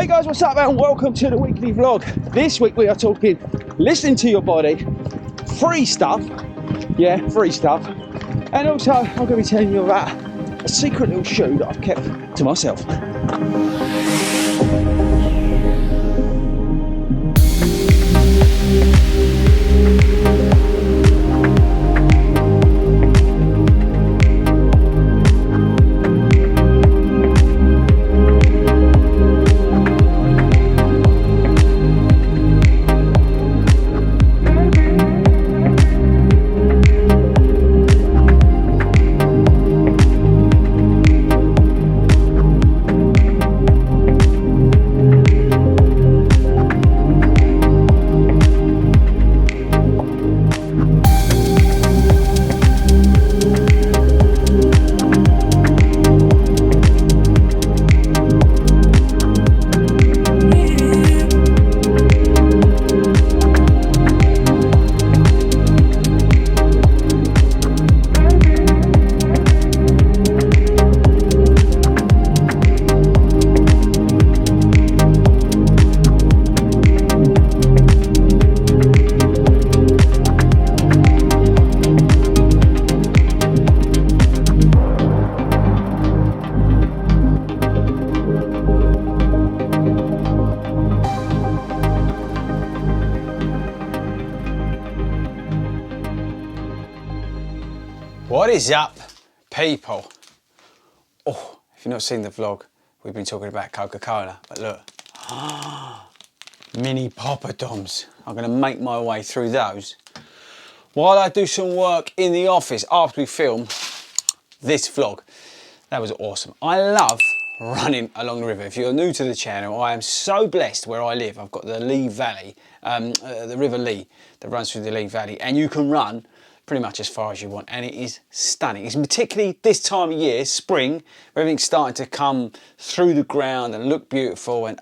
Hey guys, what's up and welcome to the weekly vlog. This week we are talking listening to your body, free stuff, yeah, free stuff. And also I'm going to be telling you about a secret little shoe that I've kept to myself. What is up, people? Oh, if you've not seen the vlog, we've been talking about Coca-Cola, but look, mini poppadoms. I'm gonna make my way through those while I do some work in the office after we film this vlog. That was awesome. I love running along the river. If you're new to the channel, I am so blessed where I live. I've got the Lee Valley, the River Lee that runs through the Lee Valley, and you can run pretty much as far as you want, and it is stunning. It's particularly this time of year, spring, where everything's starting to come through the ground and look beautiful, and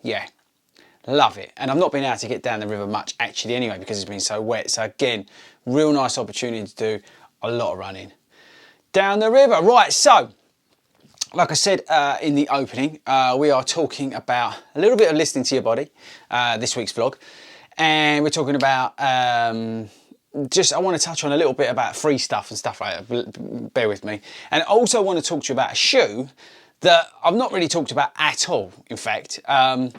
yeah, love it. And I've not been able to get down the river much actually anyway because it's been so wet. So again, real nice opportunity to do a lot of running down the river. Right, so like I said in the opening, we are talking about a little bit of listening to your body, this week's vlog, and we're talking about I want to touch on a little bit about free stuff and stuff like that, bear with me. And also want to talk to you about a shoe that I've not really talked about at all, in fact. But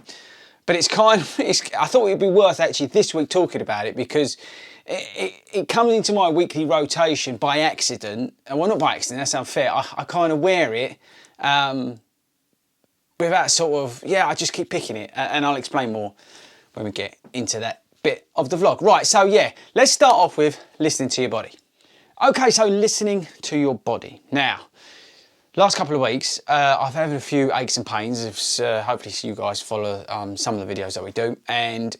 it's kind of, I thought it'd be worth actually this week talking about it because it comes into my weekly rotation by accident. Well, not by accident, that's unfair. I kind of wear it without sort of, yeah, I just keep picking it. And I'll explain more when we get into that bit of the vlog. Right, so yeah, let's start off with listening to your body. Okay, so listening to your body. Now, last couple of weeks, I've had a few aches and pains. Hopefully you guys follow some of the videos that we do, and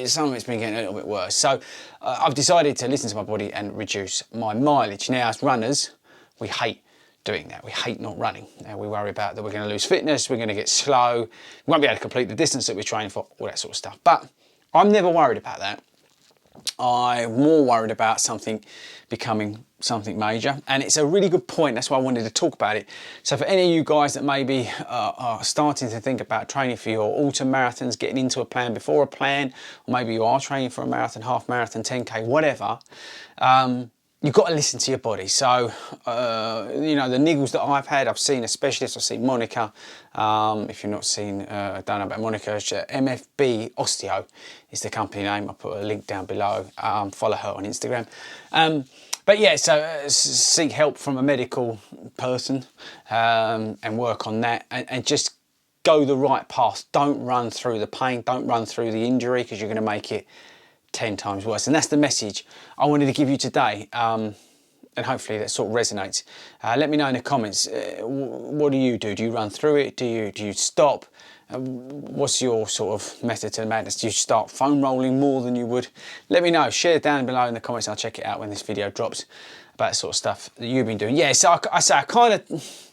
some of it's been getting a little bit worse. So I've decided to listen to my body and reduce my mileage. Now, as runners, we hate doing that. We hate not running. Now, we worry about that we're going to lose fitness, we're going to get slow, we won't be able to complete the distance that we're training for, all that sort of stuff. But I'm never worried about that. I'm more worried about something becoming something major, and it's a really good point. That's why I wanted to talk about it. So for any of you guys that maybe are starting to think about training for your autumn marathons, getting into a plan before a plan, or maybe you are training for a marathon, half marathon, 10K, whatever, you've got to listen to your body. So, you know, the niggles that I've had, I've seen a specialist, I've seen Monica. If you've not seen, don't know about Monica, MFB Osteo is the company name. I'll put a link down below. Follow her on Instagram. But yeah, so seek help from a medical person and work on that and just go the right path. Don't run through the pain, don't run through the injury because you're going to make it 10 times worse. And that's the message I wanted to give you today, and hopefully that sort of resonates. Let me know in the comments, what do you do? Do you run through it? Do you stop? What's your sort of method to the madness? Do you start foam rolling more than you would? Let me know. Share it down below in the comments. I'll check it out when this video drops about the sort of stuff that you've been doing. Yeah, so I kind of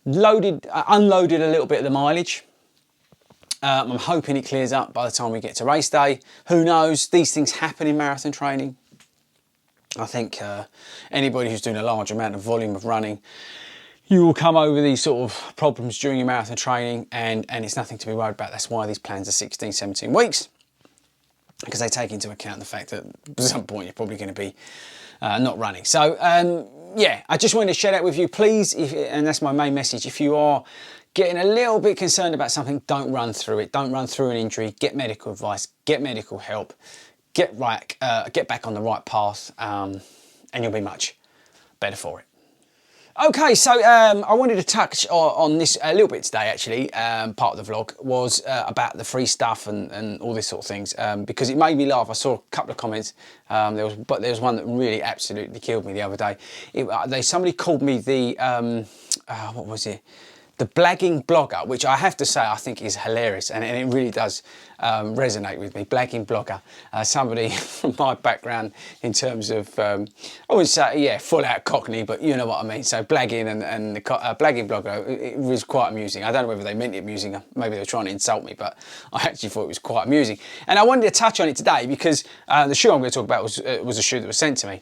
unloaded a little bit of the mileage. I'm hoping it clears up by the time we get to race day. Who knows? These things happen in marathon training. I think anybody who's doing a large amount of volume of running, you will come over these sort of problems during your marathon training, and it's nothing to be worried about. That's why these plans are 16, 17 weeks, because they take into account the fact that at some point you're probably going to be not running. So yeah, I just wanted to share that with you, please, and that's my main message. If you are getting a little bit concerned about something, don't run through it. Don't run through an injury. Get medical advice, get medical help, get back on the right path, and you'll be much better for it. Okay, so I wanted to touch on this a little bit today, actually. Part of the vlog was about the free stuff and all this sort of things, because it made me laugh. I saw a couple of comments, there was one that really absolutely killed me the other day. Somebody called me the, what was it? The blagging blogger, which I have to say I think is hilarious, and it really does resonate with me. Blagging blogger, somebody from my background in terms of, I wouldn't say, yeah, full out Cockney, but you know what I mean. So blagging and the blagging blogger, it was quite amusing. I don't know whether they meant it amusing, maybe they were trying to insult me, but I actually thought it was quite amusing. And I wanted to touch on it today because the shoe I'm going to talk about was a shoe that was sent to me.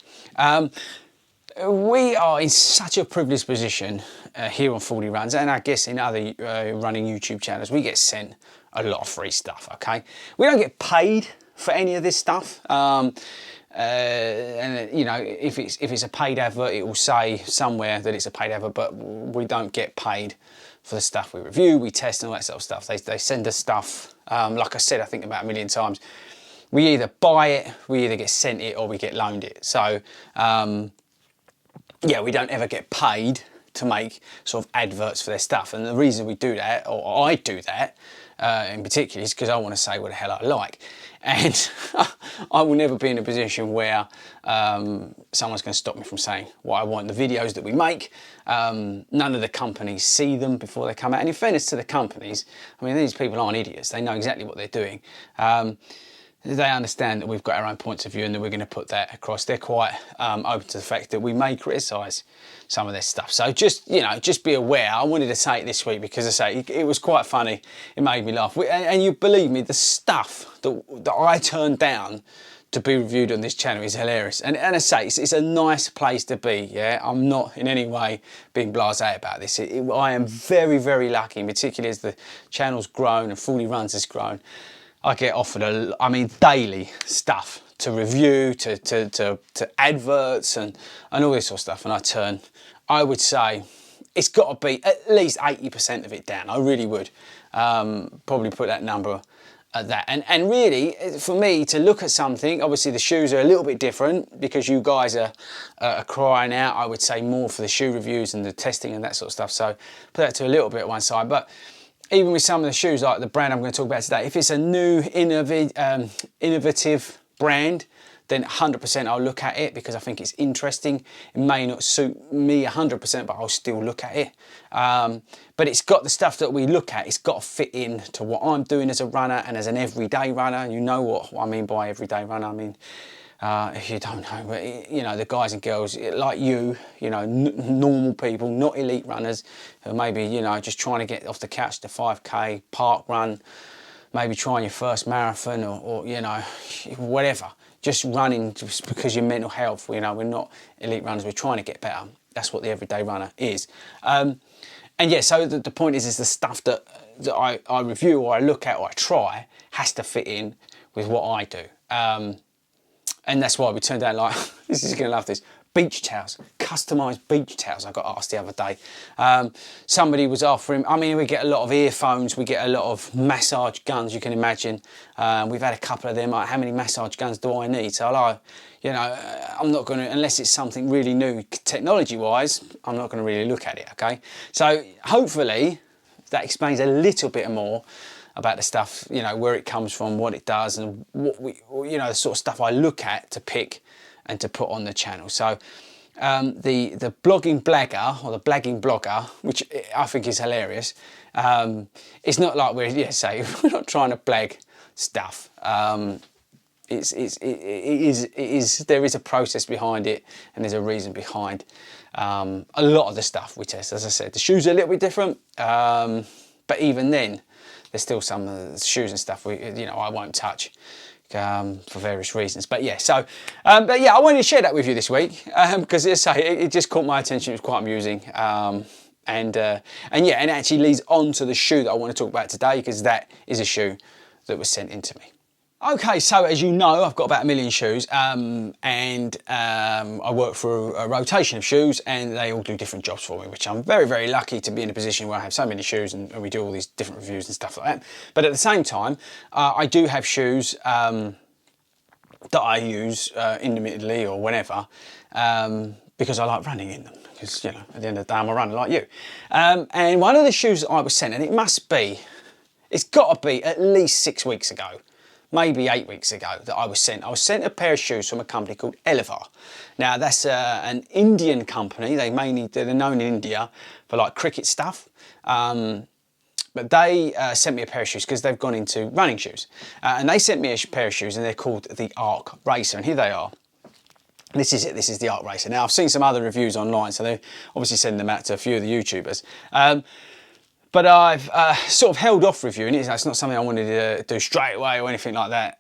We are in such a privileged position here on 40 Runs, and I guess in other running YouTube channels, we get sent a lot of free stuff, okay? We don't get paid for any of this stuff. And you know, if it's a paid advert, it will say somewhere that it's a paid advert, but we don't get paid for the stuff we review, we test, and all that sort of stuff. They send us stuff, like I said, I think about 1 million times. We either buy it, we either get sent it, or we get loaned it. So, yeah, we don't ever get paid to make sort of adverts for their stuff. And the reason we do that, or I do that in particular, is because I want to say what the hell I like. And I will never be in a position where someone's going to stop me from saying what I want. The videos that we make, none of the companies see them before they come out. And in fairness to the companies, I mean, these people aren't idiots. They know exactly what they're doing. They understand that we've got our own points of view and that we're going to put that across. They're quite open to the fact that we may criticise some of their stuff. So just, you know, just be aware. I wanted to say it this week because I say it was quite funny. It made me laugh. And you believe me, the stuff that I turned down to be reviewed on this channel is hilarious. And I say, it's a nice place to be, yeah? I'm not in any way being blasé about this. I am very, very lucky, particularly as the channel's grown and 40 Runs has grown. I get offered, daily stuff to review, to adverts and all this sort of stuff. And I turn, I would say, it's got to be at least 80% of it down. I really would probably put that number at that. And really, for me to look at something, obviously the shoes are a little bit different because you guys are crying out, I would say, more for the shoe reviews and the testing and that sort of stuff. So put that to a little bit at one side. But even with some of the shoes, like the brand I'm going to talk about today, if it's a new innovative brand, then 100% I'll look at it because I think it's interesting. It may not suit me 100%, but I'll still look at it. But it's got the stuff that we look at, it's got to fit in to what I'm doing as a runner and as an everyday runner. You know what I mean by everyday runner. I mean, if you don't know, but you know, the guys and girls like you know, normal people, not elite runners, who maybe, you know, just trying to get off the couch to 5K, park run, maybe trying your first marathon or you know, whatever. Just running just because your mental health, you know, we're not elite runners, we're trying to get better. That's what the everyday runner is. And yeah, so the point is the stuff that I review or I look at or I try has to fit in with what I do. And that's why we turned down, like, this is going to love this, beach towels, customised beach towels. I got asked the other day. Somebody was offering, I mean, we get a lot of earphones, we get a lot of massage guns, you can imagine. We've had a couple of them, like, how many massage guns do I need? So, like, you know, I'm not going to, unless it's something really new technology-wise, I'm not going to really look at it, okay? So, hopefully, that explains a little bit more about the stuff, you know, where it comes from, what it does, and what we, you know, the sort of stuff I look at to pick and to put on the channel. So the blogging blagger or the blagging blogger, which I think is hilarious, it's not like we're not trying to blag stuff. There is a process behind it, and there's a reason behind a lot of the stuff we test. As I said, the shoes are a little bit different, but even then, there's still some of the shoes and stuff I won't touch for various reasons. But yeah, so but yeah, I wanted to share that with you this week because it just caught my attention. It was quite amusing, and And yeah, and it actually leads on to the shoe that I want to talk about today, because that is a shoe that was sent in to me. Okay, so as you know, I've got about 1 million shoes, and I work for a rotation of shoes, and they all do different jobs for me, which I'm very, very lucky to be in a position where I have so many shoes, and we do all these different reviews and stuff like that. But at the same time, I do have shoes that I use intermittently or whenever, because I like running in them. Because, you know, at the end of the day, I'm a runner like you. And one of the shoes that I was sent, and it's got to be at least 6 weeks ago, maybe 8 weeks ago, that I was sent a pair of shoes from a company called ELEVAR. Now, that's an Indian company. They're known in India for like cricket stuff. But they sent me a pair of shoes because they've gone into running shoes. And they sent me a pair of shoes, and they're called the ARC RACER. And here they are. This is it, this is the ARC RACER. Now, I've seen some other reviews online, so they obviously send them out to a few of the YouTubers. But I've sort of held off reviewing it. It's not something I wanted to do straight away or anything like that,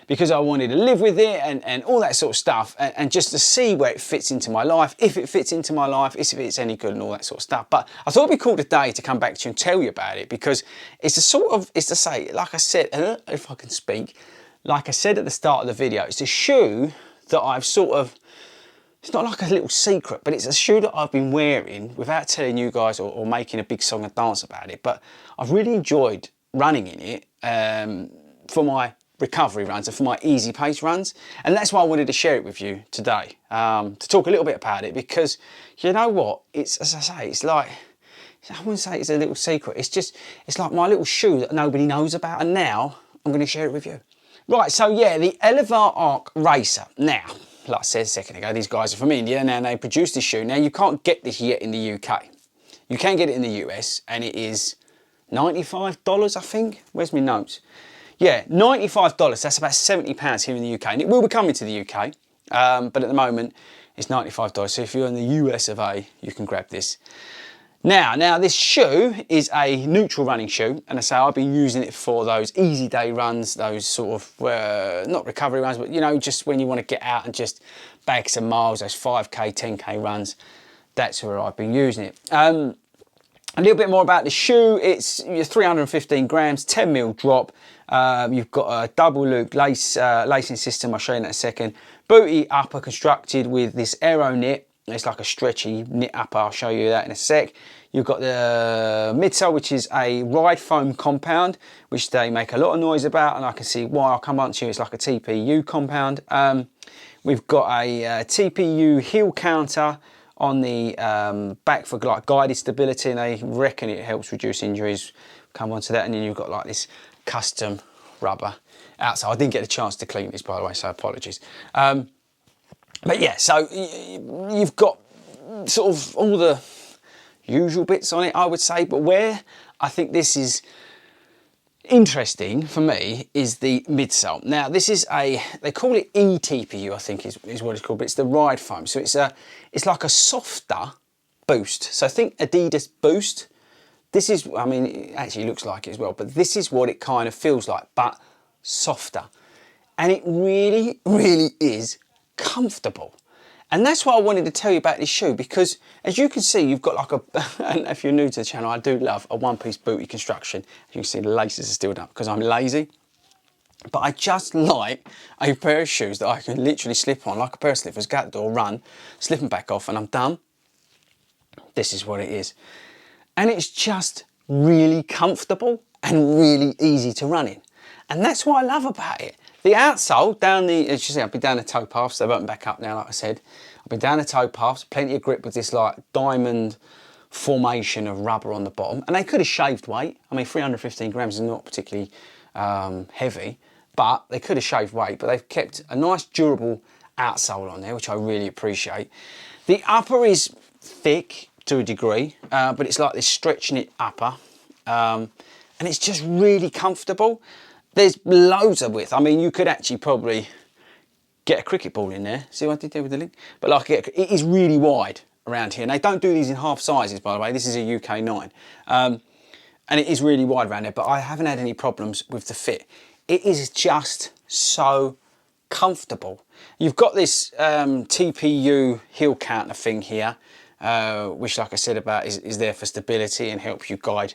because I wanted to live with it and all that sort of stuff, and just to see where it fits into my life, if it fits into my life, if it's any good and all that sort of stuff. But I thought it'd be cool today to come back to you and tell you about it, because it's to say, like I said, if I can speak, like I said at the start of the video, it's a shoe that I've sort of, it's not like a little secret, but it's a shoe that I've been wearing without telling you guys or making a big song and dance about it. But I've really enjoyed running in it for my recovery runs and for my easy pace runs. And that's why I wanted to share it with you today, to talk a little bit about it, because you know what? It's, as I say, it's like, I wouldn't say it's a little secret. It's like my little shoe that nobody knows about. And now I'm going to share it with you. Right, so yeah, the ELEVAR ARC RACER. Now, like I said a second ago, these guys are from India, and they produce this shoe. Now, you can't get this yet in the UK. You can get it in the US, and it is $95, I think. Where's my notes? Yeah, $95. That's about £70 here in the UK, and it will be coming to the UK, but at the moment, it's $95. So if you're in the US of A, you can grab this. Now this shoe is a neutral running shoe, and I say I've been using it for those easy day runs, those sort of, not recovery runs, but you know, just when you want to get out and just bag some miles, those 5K, 10K runs, that's where I've been using it. A little bit more about the shoe. It's 315 grams, 10mm drop. You've got a double loop lacing system, I'll show you in a second. Booty upper constructed with this aero knit. It's like a stretchy knit upper, I'll show you that in a sec. You've got the midsole, which is a ride foam compound, which they make a lot of noise about, and I can see why. I'll come on to you. It's like a TPU compound. We've got a TPU heel counter on the back for like guided stability, and they reckon it helps reduce injuries. Come on to that, and then you've got like this custom rubber outside. I didn't get a chance to clean this, by the way, so apologies. But yeah, so you've got sort of all the usual bits on it, I would say, but where I think this is interesting for me is the midsole. Now, this is they call it eTPU, I think is what it's called, but it's the ride foam. So it's like a softer Boost. So think Adidas Boost. This is, I mean, it actually looks like it as well, but this is what it kind of feels like, but softer. And it really, really is comfortable. And that's what I wanted to tell you about this shoe, because as you can see, you've got like and if you're new to the channel, I do love a one-piece booty construction. As you can see, the laces are still done because I'm lazy. But I just like a pair of shoes that I can literally slip on, like a pair of slippers, go out the door, run, slip them back off, and I'm done. This is what it is. And it's just really comfortable and really easy to run in. And that's what I love about it. The outsole, as you see, I've been down the toe paths, they've opened back up now, like I said. I've been down the toe paths, plenty of grip with this like diamond formation of rubber on the bottom. And they could have shaved weight. I mean, 315 grams is not particularly heavy, but they could have shaved weight, but they've kept a nice durable outsole on there, which I really appreciate. The upper is thick to a degree, but it's like this stretch knit upper. And it's just really comfortable. There's loads of width. I mean, you could actually probably get a cricket ball in there. See what I did there with the link? But like, it is really wide around here. And they don't do these in half sizes, by the way. This is a UK 9. And it is really wide around there, but I haven't had any problems with the fit. It is just so comfortable. You've got this TPU heel counter thing here. which, like I said about, is there for stability and help you guide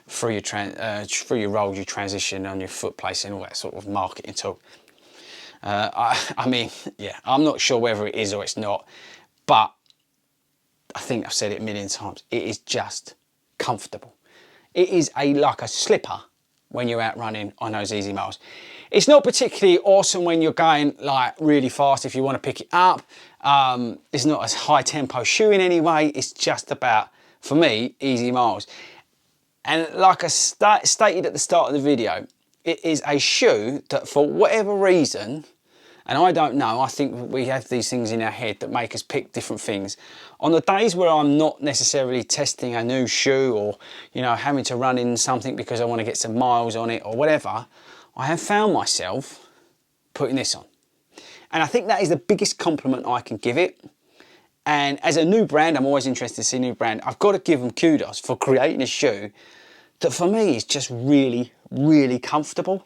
through your roles, your transition on your foot placing, all that sort of marketing talk. I mean, yeah, I'm not sure whether it is or it's not, but I think I've said it a million times. It is just comfortable. It is like a slipper when you're out running on those easy miles. It's not particularly awesome when you're going like really fast if you want to pick it up. It's not a high tempo shoe in any way. It's just about, for me, easy miles. And like I stated at the start of the video, it is a shoe that for whatever reason, and I don't know, I think we have these things in our head that make us pick different things. On the days where I'm not necessarily testing a new shoe or, you know, having to run in something because I want to get some miles on it or whatever, I have found myself putting this on. And I think that is the biggest compliment I can give it. And as a new brand, I'm always interested to see a new brand. I've got to give them kudos for creating a shoe that for me is just really, really comfortable.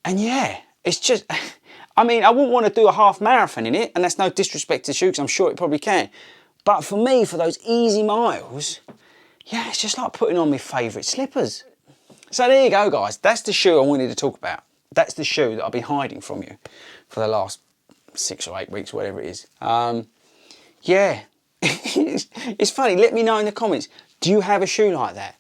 And yeah, it's just, I mean, I wouldn't want to do a half marathon in it, and that's no disrespect to the shoe, because I'm sure it probably can. But for me, for those easy miles, yeah, it's just like putting on my favourite slippers. So there you go, guys. That's the shoe I wanted to talk about. That's the shoe that I've been hiding from you for the last 6 or 8 weeks, whatever it is. Yeah, it's funny. Let me know in the comments. Do you have a shoe like that?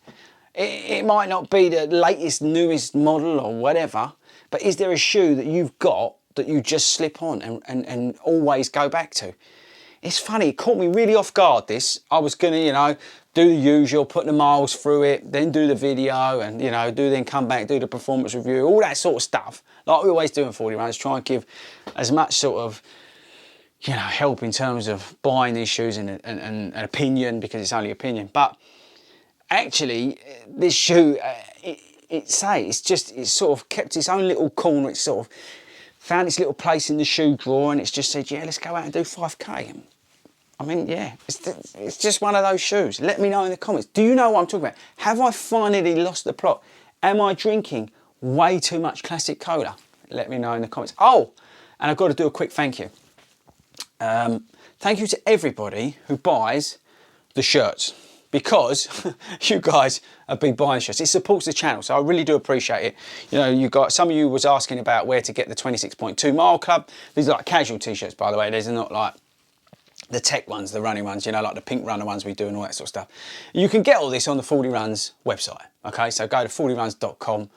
It might not be the latest, newest model or whatever, but is there a shoe that you've got that you just slip on and always go back to? It's funny, it caught me really off guard, this. I was gonna, you know, do the usual, put the miles through it, then do the video and, you know, then come back, do the performance review, all that sort of stuff. Like we always do in 40 Runs, try and give as much sort of, you know, help in terms of buying these shoes and an opinion, because it's only opinion. But actually, this shoe, it's sort of kept its own little corner. It's sort of found its little place in the shoe drawer, and it's just said, yeah, let's go out and do 5K. I mean, yeah, it's just one of those shoes. Let me know in the comments. Do you know what I'm talking about? Have I finally lost the plot? Am I drinking way too much classic cola? Let me know in the comments. Oh, and I've got to do a quick thank you. Thank you to everybody who buys the shirts, because you guys have been buying shirts. It supports the channel, so I really do appreciate it. You know, some of you was asking about where to get the 26.2 mile club. These are like casual t-shirts, by the way. These are not like the tech ones, the running ones, you know, like the pink runner ones we do and all that sort of stuff. You can get all this on the 40 Runs website, okay? So go to 40runs.com.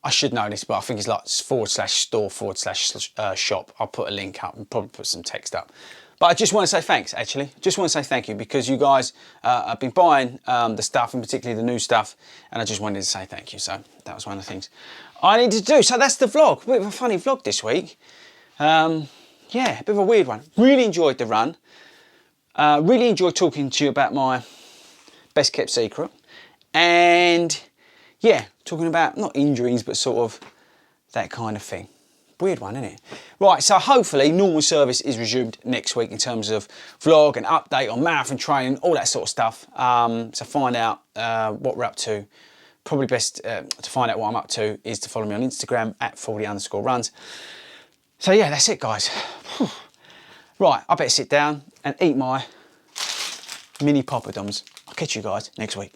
I should know this, but I think it's like /store/shop. I'll put a link up and probably put some text up. But I just want to say thanks, actually. Just want to say thank you, because you guys have been buying the stuff, and particularly the new stuff, and I just wanted to say thank you. So that was one of the things I needed to do. So that's the vlog. A bit of a funny vlog this week. Yeah, a bit of a weird one. Really enjoyed the run. Really enjoyed talking to you about my best kept secret. And yeah, talking about not injuries, but sort of that kind of thing. Weird one, isn't it? Right, so hopefully normal service is resumed next week in terms of vlog and update on marathon training, all that sort of stuff. So find out what we're up to. Probably best to find out what I'm up to is to follow me on Instagram at @40_runs. So yeah, that's it, guys. Right, I better sit down and eat my mini poppadoms. I'll catch you guys next week.